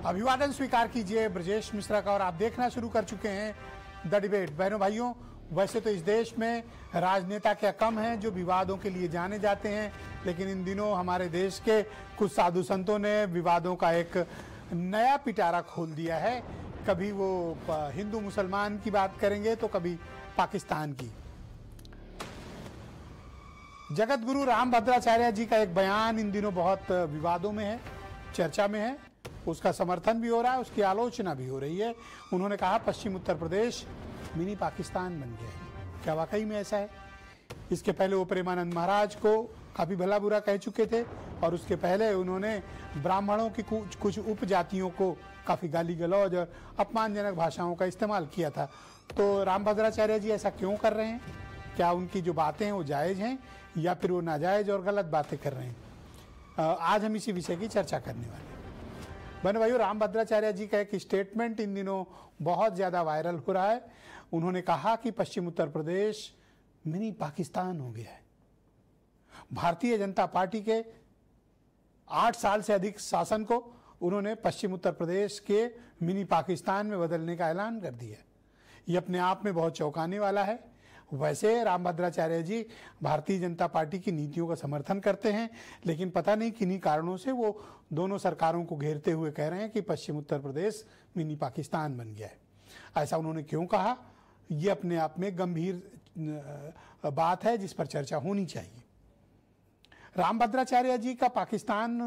अभिवादन स्वीकार कीजिए ब्रजेश मिश्रा का। और आप देखना शुरू कर चुके हैं द डिबेट। बहनों भाइयों, वैसे तो इस देश में राजनेता क्या कम हैं जो विवादों के लिए जाने जाते हैं, लेकिन इन दिनों हमारे देश के कुछ साधु संतों ने विवादों का एक नया पिटारा खोल दिया है। कभी वो हिंदू मुसलमान की बात करेंगे तो कभी पाकिस्तान की। जगत गुरु रामभद्राचार्य जी का एक बयान इन दिनों बहुत विवादों में है, चर्चा में है। उसका समर्थन भी हो रहा है, उसकी आलोचना भी हो रही है। उन्होंने कहा पश्चिम उत्तर प्रदेश मिनी पाकिस्तान बन गया है। क्या वाकई में ऐसा है? इसके पहले वो प्रेमानंद महाराज को काफी भला बुरा कह चुके थे और उसके पहले उन्होंने ब्राह्मणों की कुछ उपजातियों को काफी गाली गलौज और अपमानजनक भाषाओं का इस्तेमाल किया था। तो रामभद्राचार्य जी ऐसा क्यों कर रहे हैं? क्या उनकी जो बातें हैं वो जायज हैं या फिर वो नाजायज और गलत बातें कर रहे हैं? आज हम इसी विषय की चर्चा करने वाले हैं। बहनों भाइयों, रामभद्राचार्य जी का एक स्टेटमेंट इन दिनों बहुत ज्यादा वायरल हो रहा है। उन्होंने कहा कि पश्चिम उत्तर प्रदेश मिनी पाकिस्तान हो गया है। भारतीय जनता पार्टी के 8 साल से अधिक शासन को उन्होंने पश्चिम उत्तर प्रदेश के मिनी पाकिस्तान में बदलने का ऐलान कर दिया। ये अपने आप में बहुत चौंकाने वाला है। वैसे रामभद्राचार्य जी भारतीय जनता पार्टी की नीतियों का समर्थन करते हैं, लेकिन पता नहीं किन्हीं कारणों से वो दोनों सरकारों को घेरते हुए कह रहे हैं कि पश्चिम उत्तर प्रदेश मिनी पाकिस्तान बन गया है। ऐसा उन्होंने क्यों कहा, ये अपने आप में गंभीर बात है जिस पर चर्चा होनी चाहिए। रामभद्राचार्य जी का पाकिस्तान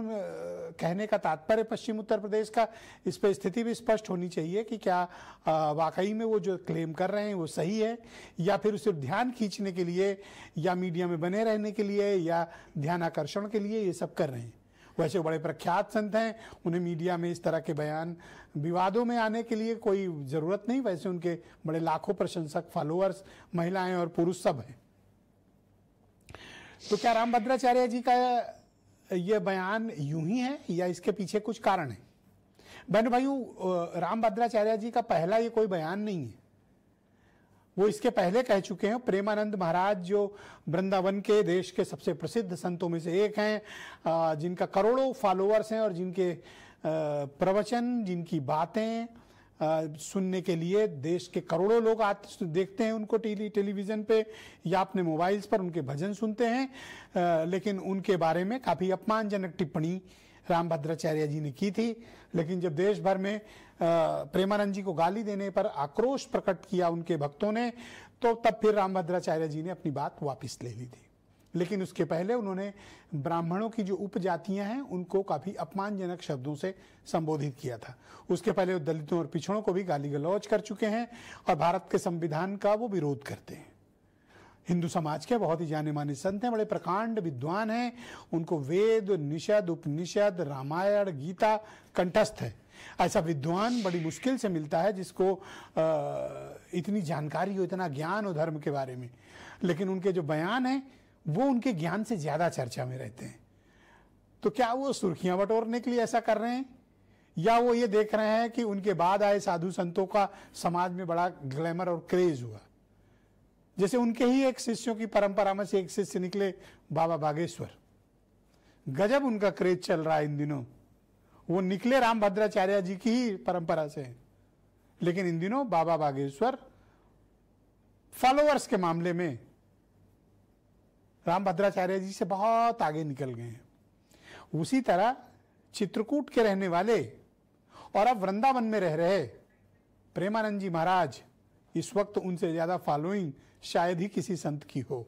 कहने का तात्पर्य पश्चिम उत्तर प्रदेश का, इस पर स्थिति भी स्पष्ट होनी चाहिए कि क्या वाकई में वो जो क्लेम कर रहे हैं वो सही है या फिर सिर्फ ध्यान खींचने के लिए या मीडिया में बने रहने के लिए या ध्यान आकर्षण के लिए ये सब कर रहे हैं। वैसे बड़े प्रख्यात संत हैं, उन्हें मीडिया में इस तरह के बयान विवादों में आने के लिए कोई ज़रूरत नहीं। वैसे उनके बड़े लाखों प्रशंसक, फॉलोअर्स, महिलाएं और पुरुष सब हैं। तो क्या रामभद्राचार्य जी का यह बयान यूं ही है या इसके पीछे कुछ कारण है? बहनों भाइयों, रामभद्राचार्य जी का पहला ये कोई बयान नहीं है। वो इसके पहले कह चुके हैं। प्रेमानंद महाराज जो वृंदावन के देश के सबसे प्रसिद्ध संतों में से एक हैं, जिनका करोड़ों फॉलोअर्स हैं और जिनके प्रवचन, जिनकी बातें सुनने के लिए देश के करोड़ों लोग देखते हैं उनको टेलीविजन पे या अपने मोबाइल्स पर उनके भजन सुनते हैं। लेकिन उनके बारे में काफ़ी अपमानजनक टिप्पणी रामभद्राचार्य जी ने की थी। लेकिन जब देश भर में प्रेमानंद जी को गाली देने पर आक्रोश प्रकट किया उनके भक्तों ने, तो तब फिर रामभद्राचार्य जी ने अपनी बात वापस ले ली थी। लेकिन उसके पहले उन्होंने ब्राह्मणों की जो उपजातियां हैं उनको काफ़ी अपमानजनक शब्दों से संबोधित किया था। उसके पहले वो दलितों और पिछड़ों को भी गाली गलौज कर चुके हैं और भारत के संविधान का वो विरोध करते हैं। हिंदू समाज के बहुत ही जाने माने संत हैं, बड़े प्रकांड विद्वान हैं। उनको वेद, निषद, उपनिषद, रामायण, गीता कंठस्थ है। ऐसा विद्वान बड़ी मुश्किल से मिलता है जिसको इतनी जानकारी हो, इतना ज्ञान हो धर्म के बारे में। लेकिन उनके जो बयान हैं वो उनके ज्ञान से ज्यादा चर्चा में रहते हैं। तो क्या वो सुर्खियां बटोरने के लिए ऐसा कर रहे हैं या वो ये देख रहे हैं कि उनके बाद आए साधु संतों का समाज में बड़ा ग्लैमर और क्रेज हुआ? जैसे उनके ही एक शिष्यों की परंपरा में से एक शिष्य निकले बाबा बागेश्वर, गजब उनका क्रेज चल रहा है इन दिनों। वो निकले रामभद्राचार्य जी की ही परंपरा से, लेकिन इन दिनों बाबा बागेश्वर फॉलोअर्स के मामले में रामभद्राचार्य जी से बहुत आगे निकल गए हैं। उसी तरह चित्रकूट के रहने वाले और अब वृंदावन में रह रहे प्रेमानंद जी महाराज, इस वक्त उनसे ज्यादा फॉलोइंग शायद ही किसी संत की हो।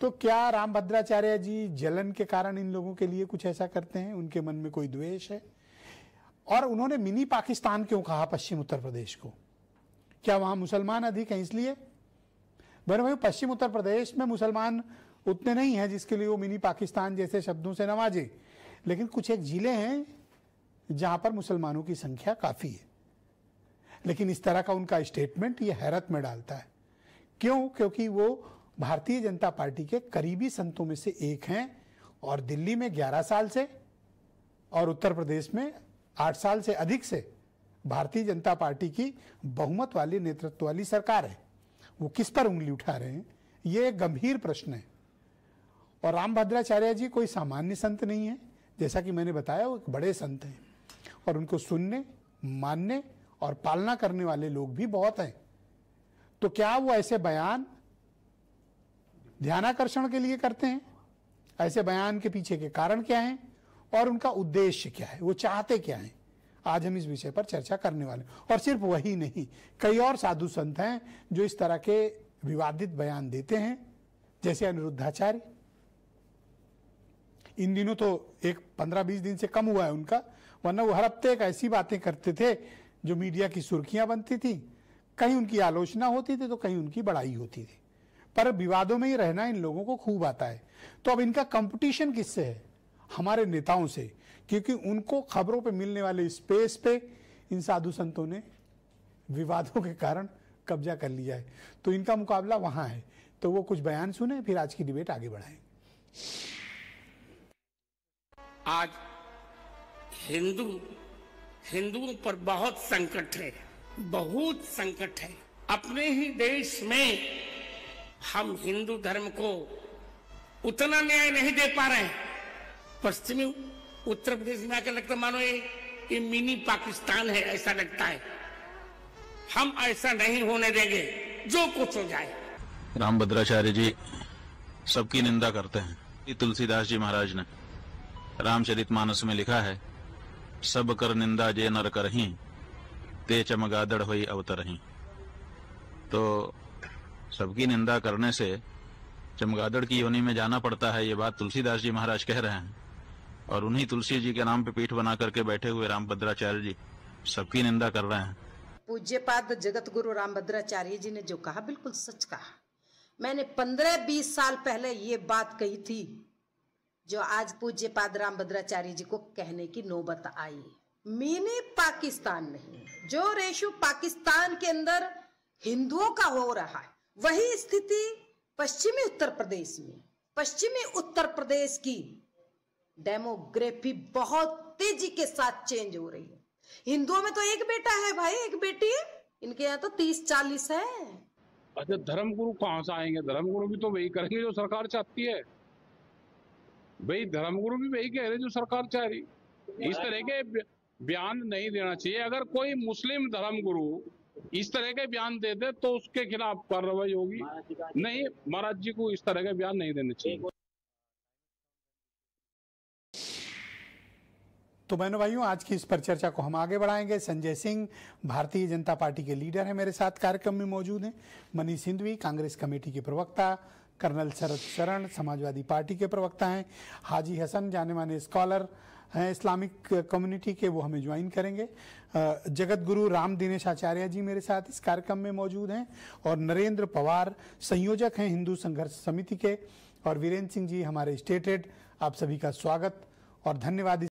तो क्या रामभद्राचार्य जी जलन के कारण इन लोगों के लिए कुछ ऐसा करते हैं? उनके मन में कोई द्वेष है? और उन्होंने मिनी पाकिस्तान क्यों कहा पश्चिम उत्तर प्रदेश को? क्या वहां मुसलमान अधिक हैं इसलिए? बहनों भाई, पश्चिम उत्तर प्रदेश में मुसलमान उतने नहीं हैं जिसके लिए वो मिनी पाकिस्तान जैसे शब्दों से नवाजे। लेकिन कुछ एक जिले हैं जहां पर मुसलमानों की संख्या काफी है। लेकिन इस तरह का उनका स्टेटमेंट ये हैरत में डालता है। क्यों? क्योंकि वो भारतीय जनता पार्टी के करीबी संतों में से एक हैं और दिल्ली में 11 साल से और उत्तर प्रदेश में 8 साल से अधिक से भारतीय जनता पार्टी की बहुमत वाली, नेतृत्व वाली सरकार है। वो किस पर उंगली उठा रहे हैं, ये एक गंभीर प्रश्न है। और रामभद्राचार्य जी कोई सामान्य संत नहीं है, जैसा कि मैंने बताया वो एक बड़े संत हैं। और उनको सुनने, मानने और पालना करने वाले लोग भी बहुत हैं। तो क्या वो ऐसे बयान ध्यानाकर्षण के लिए करते हैं? ऐसे बयान के पीछे के कारण क्या हैं और उनका उद्देश्य क्या है, वो चाहते क्या हैं? आज हम इस विषय पर चर्चा करने वाले हैं। और सिर्फ वही नहीं, कई और साधु संत हैं जो इस तरह के विवादित बयान देते हैं, जैसे अनिरुद्धाचार्य। इन दिनों तो एक 15-20 दिन से कम हुआ है उनका, वरना वो हर हफ्ते एक ऐसी बातें करते थे जो मीडिया की सुर्खियां बनती थी। कहीं उनकी आलोचना होती थी तो कहीं उनकी बड़ाई होती थी, पर विवादों में ही रहना इन लोगों को खूब आता है। तो अब इनका कंपटीशन किससे है? हमारे नेताओं से, क्योंकि उनको खबरों पे मिलने वाले स्पेस पे इन साधु संतों ने विवादों के कारण कब्जा कर लिया है। तो इनका मुकाबला वहां है। तो वो कुछ बयान सुने, फिर आज की डिबेट आगे बढ़ाएं। आज हिंदुओं पर बहुत संकट है, बहुत संकट है। अपने ही देश में हम हिंदू धर्म को उतना न्याय नहीं दे पा रहे हैं। पश्चिमी उत्तर प्रदेश में आकर लगता मानो ये मिनी पाकिस्तान है, ऐसा लगता है। हम ऐसा नहीं होने देंगे, जो कुछ हो जाए। रामभद्राचार्य जी सबकी निंदा करते हैं। तुलसीदास जी महाराज ने रामचरितमानस में लिखा है, सब कर निंदा जे नर करहीं, ते चमगादड़ होई अवतरहीं। तो सबकी निंदा करने से चमगादड़ की योनि में जाना पड़ता है, ये बात तुलसीदास जी महाराज कह रहे हैं। और उन्हीं तुलसी जी के नाम पे पीठ बना करके बैठे हुए रामभद्राचार्य जी सबकी निंदा कर रहे हैं। पूज्यपाद जगत गुरु रामभद्राचार्य जी ने जो कहा बिल्कुल सच कहा। मैंने 15-20 साल पहले ये बात कही थी, जो आज पूज्यपाद रामभद्राचार्य जी को कहने की नौबत आई। मिनी पाकिस्तान नहीं, जो रेशो पाकिस्तान के अंदर हिंदुओं का हो रहा है, वही स्थिति पश्चिमी उत्तर प्रदेश में। पश्चिमी उत्तर प्रदेश की डेमोग्राफी बहुत तेजी के साथ चेंज हो रही है। हिंदुओं में तो एक बेटा है भाई, एक बेटी है, इनके यहाँ तो 30-40 है। अच्छा, धर्मगुरु कहाँ से आएंगे? धर्मगुरु भी तो वही करेंगे जो सरकार चाहती है। भाई धर्मगुरु भी वही कह रहे जो सरकार चाह रही। इस तरह के बयान नहीं देना चाहिए। अगर कोई मुस्लिम धर्मगुरु इस तरह के बयान दे दे तो उसके खिलाफ कार्रवाई होगी। नहीं, महाराज जी को इस तरह के बयान नहीं देने चाहिए। तो बहनों भाइयों, आज की इस पर चर्चा को हम आगे बढ़ाएंगे। संजय सिंह भारतीय जनता पार्टी के लीडर हैं, मेरे साथ कार्यक्रम में मौजूद हैं। मनीष हिंदवी कांग्रेस कमेटी के प्रवक्ता, कर्नल शरद शरण समाजवादी पार्टी के प्रवक्ता हैं, हाजी हसन जाने माने स्कॉलर हैं इस्लामिक कम्युनिटी के, वो हमें ज्वाइन करेंगे। जगत गुरु राम दिनेश आचार्य जी मेरे साथ इस कार्यक्रम में मौजूद हैं, और नरेंद्र पवार संयोजक हैं हिंदू संघर्ष समिति के, और वीरेंद्र सिंह जी हमारे स्टेट हेड। आप सभी का स्वागत और धन्यवाद।